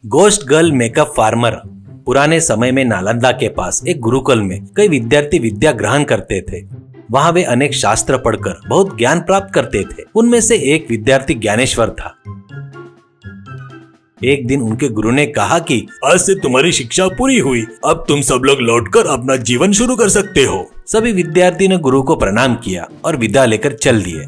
Ghost girl makeup farmer. पुराने समय में नालंदा के पास एक गुरुकुल में कई विद्यार्थी विद्या ग्रहण करते थे। वहाँ वे अनेक शास्त्र पढ़कर बहुत ज्ञान प्राप्त करते थे। उनमें से एक विद्यार्थी ज्ञानेश्वर था। एक दिन उनके गुरु ने कहा कि आज से तुम्हारी शिक्षा पूरी हुई, अब तुम सब लोग लौटकर अपना जीवन शुरू कर सकते हो। सभी विद्यार्थी ने गुरु को प्रणाम किया और विदा लेकर चल दिए।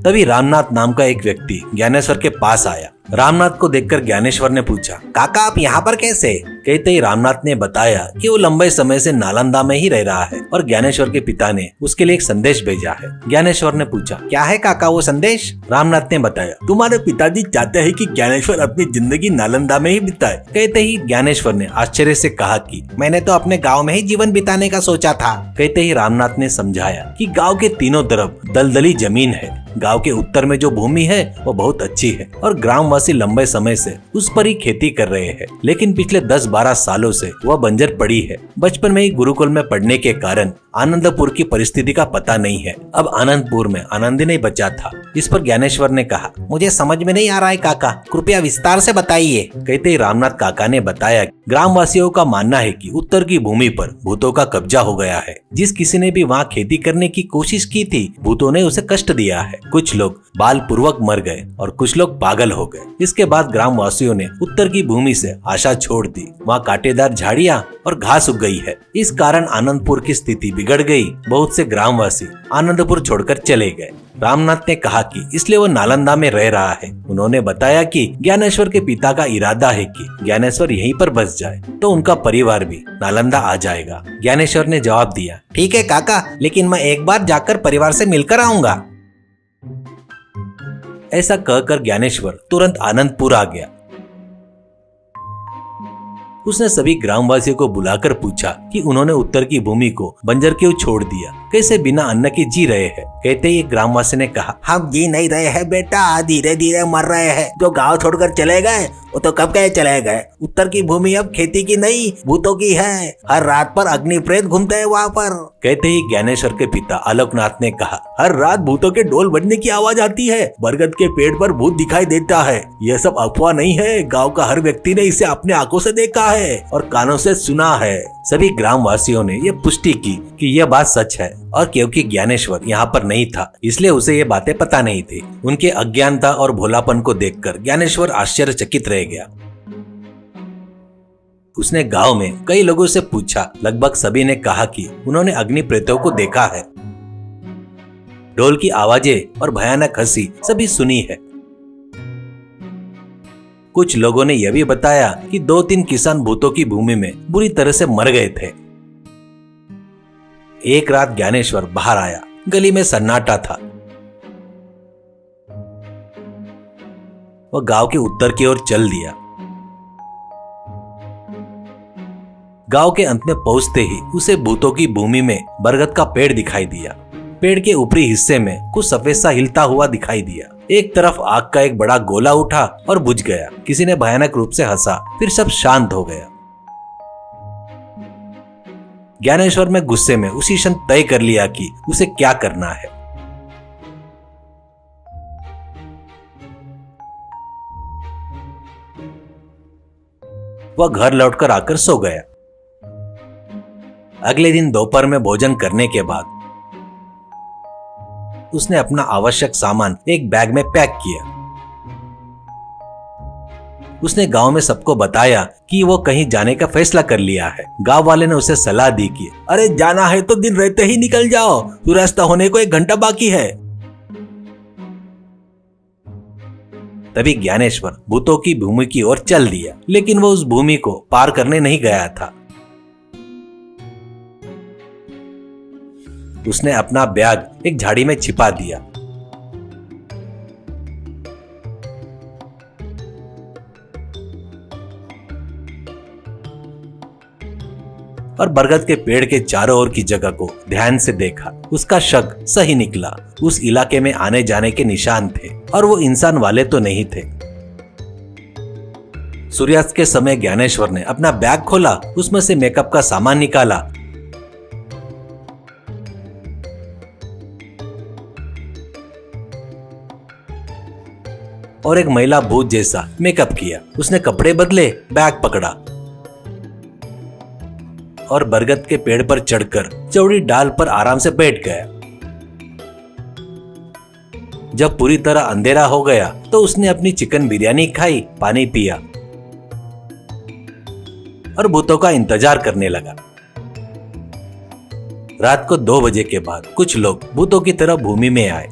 तभी रामनाथ नाम का एक व्यक्ति ज्ञानेश्वर के पास आया। रामनाथ को देखकर ज्ञानेश्वर ने पूछा, काका आप यहाँ पर कैसे? कहते ही रामनाथ ने बताया कि वो लंबे समय से नालंदा में ही रह रहा है और ज्ञानेश्वर के पिता ने उसके लिए एक संदेश भेजा है। ज्ञानेश्वर ने पूछा, क्या है काका वो संदेश? रामनाथ ने बताया, तुम्हारे पिताजी चाहते हैं कि ज्ञानेश्वर अपनी जिंदगी नालंदा में ही बिताए। कहते ही ज्ञानेश्वर ने आश्चर्य से कहा कि मैंने तो अपने गाँव में ही जीवन बिताने का सोचा था। कहते ही रामनाथ ने समझाया कि गाँव के तीनों तरफ दलदली जमीन है। गांव के उत्तर में जो भूमि है वो बहुत अच्छी है और ग्रामवासी लंबे समय से उस पर ही खेती कर रहे हैं, लेकिन पिछले 10-12 सालों से वह बंजर पड़ी है। बचपन में ही गुरुकुल में पढ़ने के कारण आनंदपुर की परिस्थिति का पता नहीं है। अब आनंदपुर में आनंद नहीं बचा था। इस पर ज्ञानेश्वर ने कहा, मुझे समझ में नहीं आ रहा है काका, कृपया विस्तार से बताइए। कहते ही रामनाथ काका ने बताया, ग्रामवासियों का मानना है कि उत्तर की भूमि पर भूतों का कब्जा हो गया है। जिस किसी ने भी वहाँ खेती करने की कोशिश की थी, भूतों ने उसे कष्ट दिया है। कुछ लोग बाल पूर्वक मर गए और कुछ लोग पागल हो गए। इसके बाद ग्रामवासियों ने उत्तर की भूमि से आशा छोड़ दी। वहाँ कांटेदार झाड़ियाँ और घास उग गई है। इस कारण आनंदपुर की स्थिति बिगड़ गई। बहुत से ग्रामवासी आनंदपुर छोड़कर चले गए। रामनाथ ने कहा कि इसलिए वो नालंदा में रह रहा है। उन्होंने बताया कि ज्ञानेश्वर के पिता का इरादा है कि ज्ञानेश्वर यहीं पर बस जाए तो उनका परिवार भी नालंदा आ जाएगा। ज्ञानेश्वर ने जवाब दिया, ठीक है काका, लेकिन मैं एक बार जाकर परिवार से मिलकर आऊंगा। ऐसा कहकर ज्ञानेश्वर तुरंत आनंदपुर आ गया। उसने सभी ग्रामवासियों को बुलाकर पूछा कि उन्होंने उत्तर की भूमि को बंजर क्यों छोड़ दिया, कैसे बिना अन्न के जी रहे हैं। कहते ही एक ग्रामवासी ने कहा, हम जी नहीं रहे हैं बेटा, धीरे धीरे मर रहे हैं। जो गांव छोड़कर चले गए वो तो कब गए चले गए। उत्तर की भूमि अब खेती की नहीं भूतों की है। हर रात पर अग्नि प्रेत घूमते हैं वहाँ पर। कहते ही ज्ञानेश्वर के पिता आलोकनाथ ने कहा, हर रात भूतों के ढोल बजने की आवाज आती है। बरगद के पेड़ पर भूत दिखाई देता है। यह सब अफवाह नहीं है, गाँव का हर व्यक्ति ने इसे अपने आंखों से देखा है और कानों से सुना है। सभी ग्रामवासियों ने ये पुष्टि की कि यह बात सच है और क्योंकि ज्ञानेश्वर यहाँ पर नहीं था इसलिए उसे ये बातें पता नहीं थी। उनके अज्ञानता और भोलापन को देखकर ज्ञानेश्वर आश्चर्यचकित रह गया। उसने गांव में कई लोगों से पूछा। लगभग सभी ने कहा कि उन्होंने अग्नि प्रेतों को देखा है। ढोल की आवाजें और भयानक हंसी सभी सुनी है। कुछ लोगों ने यह भी बताया कि 2-3 किसान भूतों की भूमि में बुरी तरह से मर गए थे। एक रात ज्ञानेश्वर बाहर आया। गली में सन्नाटा था। वह गांव के उत्तर की ओर चल दिया। गांव के अंत में पहुंचते ही उसे भूतों की भूमि में बरगद का पेड़ दिखाई दिया। पेड़ के ऊपरी हिस्से में कुछ सफेद सा हिलता हुआ दिखाई दिया। एक तरफ आग का एक बड़ा गोला उठा और बुझ गया। किसी ने भयानक रूप से हंसा, फिर सब शांत हो गया। ज्ञानेश्वर में गुस्से में उसी क्षण तय कर लिया कि उसे क्या करना है। वह घर लौटकर आकर सो गया। अगले दिन दोपहर में भोजन करने के बाद उसने अपना आवश्यक सामान एक बैग में पैक किया। उसने गांव में सबको बताया कि वो कहीं जाने का फैसला कर लिया है। गांव वाले ने उसे सलाह दी कि अरे जाना है तो दिन रहते ही निकल जाओ, सूर्यास्त होने को 1 घंटा बाकी है। तभी ज्ञानेश्वर भूतों की भूमि की ओर चल दिया, लेकिन वो उस भूमि को पार करने नहीं गया था। उसने अपना बैग एक झाड़ी में छिपा दिया। और बरगद के पेड़ के चारों ओर की जगह को ध्यान से देखा। उसका शक सही निकला। उस इलाके में आने जाने के निशान थे और वो इंसान वाले तो नहीं थे। सूर्यास्त के समय ज्ञानेश्वर ने अपना बैग खोला, उसमें से मेकअप का सामान निकाला। और एक महिला भूत जैसा मेकअप किया। उसने कपड़े बदले, बैग पकड़ा और बरगद के पेड़ पर चढ़कर चौड़ी डाल पर आराम से बैठ गया। जब पूरी तरह अंधेरा हो गया तो उसने अपनी चिकन बिरयानी खाई, पानी पिया और भूतों का इंतजार करने लगा। रात को 2 बजे के बाद कुछ लोग भूतों की तरह भूमि में आए।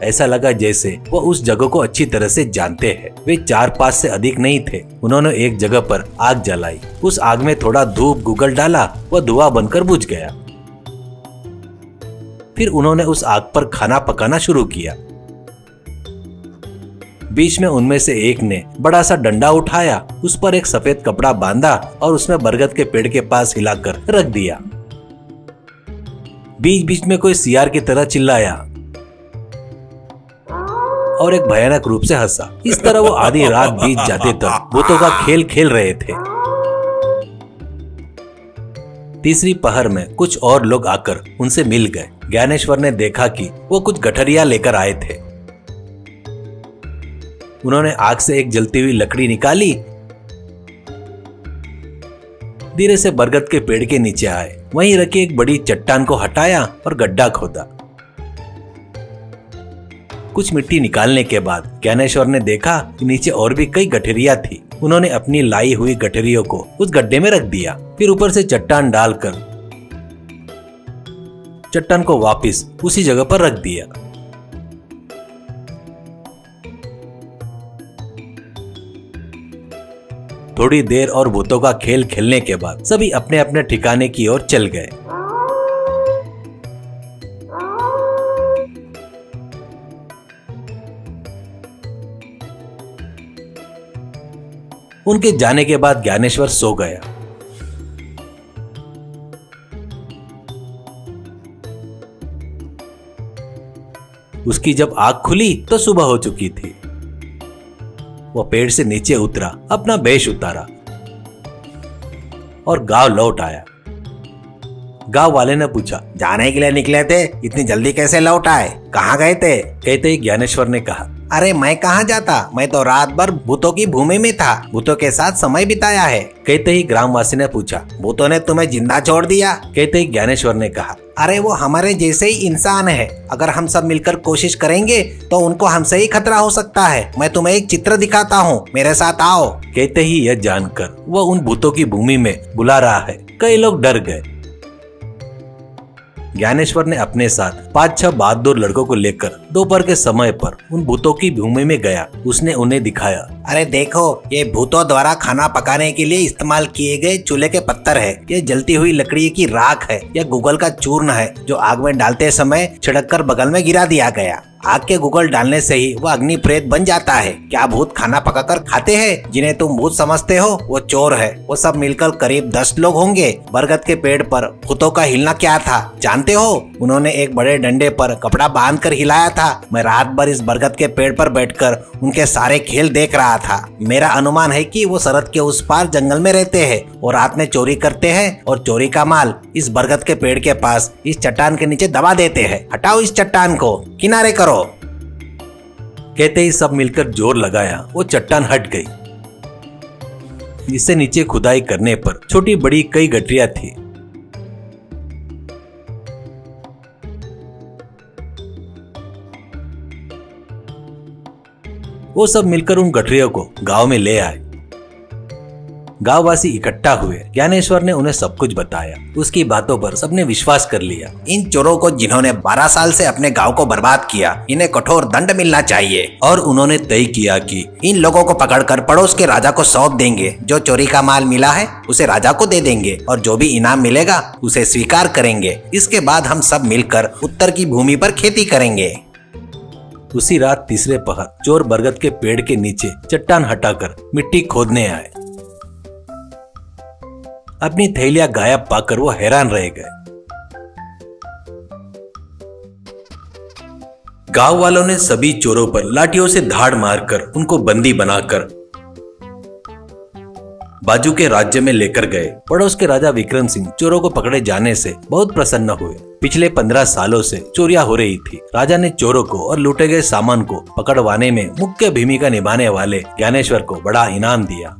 ऐसा लगा जैसे वो उस जगह को अच्छी तरह से जानते हैं। वे 4-5 से अधिक नहीं थे। उन्होंने एक जगह पर आग जलाई। उस आग में थोड़ा धूप गुगल डाला, वह धुआं बनकर बुझ गया। फिर उन्होंने उस आग पर खाना पकाना शुरू किया। बीच में उनमें से एक ने बड़ा सा डंडा उठाया, उस पर एक सफेद कपड़ा बांधा और उसमें बरगद के पेड़ के पास हिलाकर रख दिया। बीच बीच में कोई सियार की तरह चिल्लाया और एक भयानक रूप से हंसा। इस तरह वो आधी रात बीत जाते तक भूतों का खेल खेल रहे थे। तीसरी पहर में कुछ और लोग आकर उनसे मिल गए। ज्ञानेश्वर ने देखा कि वो कुछ गठरिया लेकर आए थे। उन्होंने आग से एक जलती हुई लकड़ी निकाली, धीरे से बरगद के पेड़ के नीचे आए। वहीं रखी एक बड़ी चट्टान को हटाया और गड्ढा खोदा। कुछ मिट्टी निकालने के बाद ज्ञानेश्वर ने देखा कि नीचे और भी कई गठरिया थी। उन्होंने अपनी लाई हुई गठरियों को उस गड्ढे में रख दिया। फिर ऊपर से चट्टान डालकर चट्टान को वापस उसी जगह पर रख दिया। थोड़ी देर और भूतों का खेल खेलने के बाद सभी अपने अपने ठिकाने की ओर चल गए। उनके जाने के बाद ज्ञानेश्वर सो गया। उसकी जब आंख खुली तो सुबह हो चुकी थी। वह पेड़ से नीचे उतरा, अपना वेश उतारा और गांव लौट आया। गांव वाले ने पूछा, जाने के लिए निकले थे, इतनी जल्दी कैसे लौट आए? कहाँ गए थे? कहते ही ज्ञानेश्वर ने कहा, अरे मैं कहाँ जाता, मैं तो रात भर भूतों की भूमि में था, भूतों के साथ समय बिताया है। कहते ही ग्रामवासी ने पूछा, भूतों ने तुम्हें जिंदा छोड़ दिया? कहते ही ज्ञानेश्वर ने कहा, अरे वो हमारे जैसे ही इंसान है, अगर हम सब मिलकर कोशिश करेंगे तो उनको हमसे ही खतरा हो सकता है। मैं तुम्हें एक चित्र दिखाता हूँ, मेरे साथ आओ। कहते ही यह जानकर वह उन भूतों की भूमि में बुला रहा है। कई लोग डर गए। ज्ञानेश्वर ने अपने साथ 5-6 बहादुर लड़कों को लेकर दोपहर के समय पर उन भूतों की भूमि में गया। उसने उन्हें दिखाया, अरे देखो, ये भूतों द्वारा खाना पकाने के लिए इस्तेमाल किए गए चूल्हे के पत्थर है। ये जलती हुई लकड़ी की राख है। यह गूगल का चूर्ण है जो आग में डालते समय छिड़क कर बगल में गिरा दिया गया। आग के गुगल डालने से ही वह अग्नि प्रेत बन जाता है। क्या भूत खाना पकाकर खाते हैं? जिन्हें तुम भूत समझते हो वो चोर है। वो सब मिलकर करीब 10 लोग होंगे। बरगद के पेड़ पर भूतों का हिलना क्या था जानते हो? उन्होंने एक बड़े डंडे पर कपड़ा बांधकर हिलाया था। मैं रात भर इस बरगद के पेड़ पर बैठकर उनके सारे खेल देख रहा था। मेरा अनुमान है कि वो सरहद के उस पार जंगल में रहते हैं और रात में चोरी करते हैं और चोरी का माल इस बरगद के पेड़ के पास इस चट्टान के नीचे दबा देते हैं। हटाओ इस चट्टान को, किनारे करो। कहते ही सब मिलकर जोर लगाया। वो चट्टान हट गई। इससे नीचे खुदाई करने पर छोटी बड़ी कई गठरियां थी। वो सब मिलकर उन गठरियों को गांव में ले आए। गांववासी इकट्ठा हुए। ज्ञानेश्वर ने उन्हें सब कुछ बताया। उसकी बातों पर सबने विश्वास कर लिया। इन चोरों को जिन्होंने 12 साल से अपने गांव को बर्बाद किया, इन्हें कठोर दंड मिलना चाहिए। और उन्होंने तय किया कि इन लोगों को पकड़कर पड़ोस के राजा को सौंप देंगे। जो चोरी का माल मिला है उसे राजा को दे देंगे और जो भी इनाम मिलेगा उसे स्वीकार करेंगे। इसके बाद हम सब मिलकर उत्तर की भूमि पर खेती करेंगे। उसी रात तीसरे पहर चोर बरगद के पेड़ के नीचे चट्टान हटाकर मिट्टी खोदने आए। अपनी थैलियां गायब पाकर वो हैरान रह गए। गांव वालों ने सभी चोरों पर लाठियों से धाड़ मारकर उनको बंदी बनाकर बाजू के राज्य में लेकर गए। पड़ोस के राजा विक्रम सिंह चोरों को पकड़े जाने से बहुत प्रसन्न हुए। पिछले 15 सालों से चोरियां हो रही थी। राजा ने चोरों को और लूटे गए सामान को पकड़वाने में मुख्य भूमिका निभाने वाले ज्ञानेश्वर को बड़ा इनाम दिया।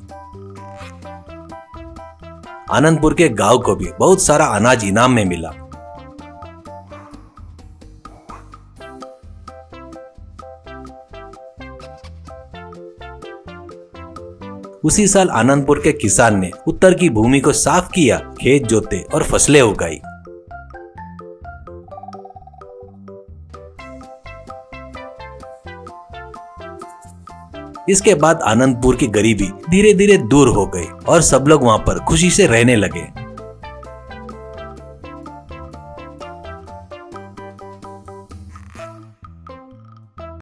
आनंदपुर के गांव को भी बहुत सारा अनाज इनाम में मिला। उसी साल आनंदपुर के किसान ने उत्तर की भूमि को साफ किया, खेत जोते और फसलें उगाई। इसके बाद आनंदपुर की गरीबी धीरे धीरे दूर हो गई और सब लोग वहां पर खुशी से रहने लगे।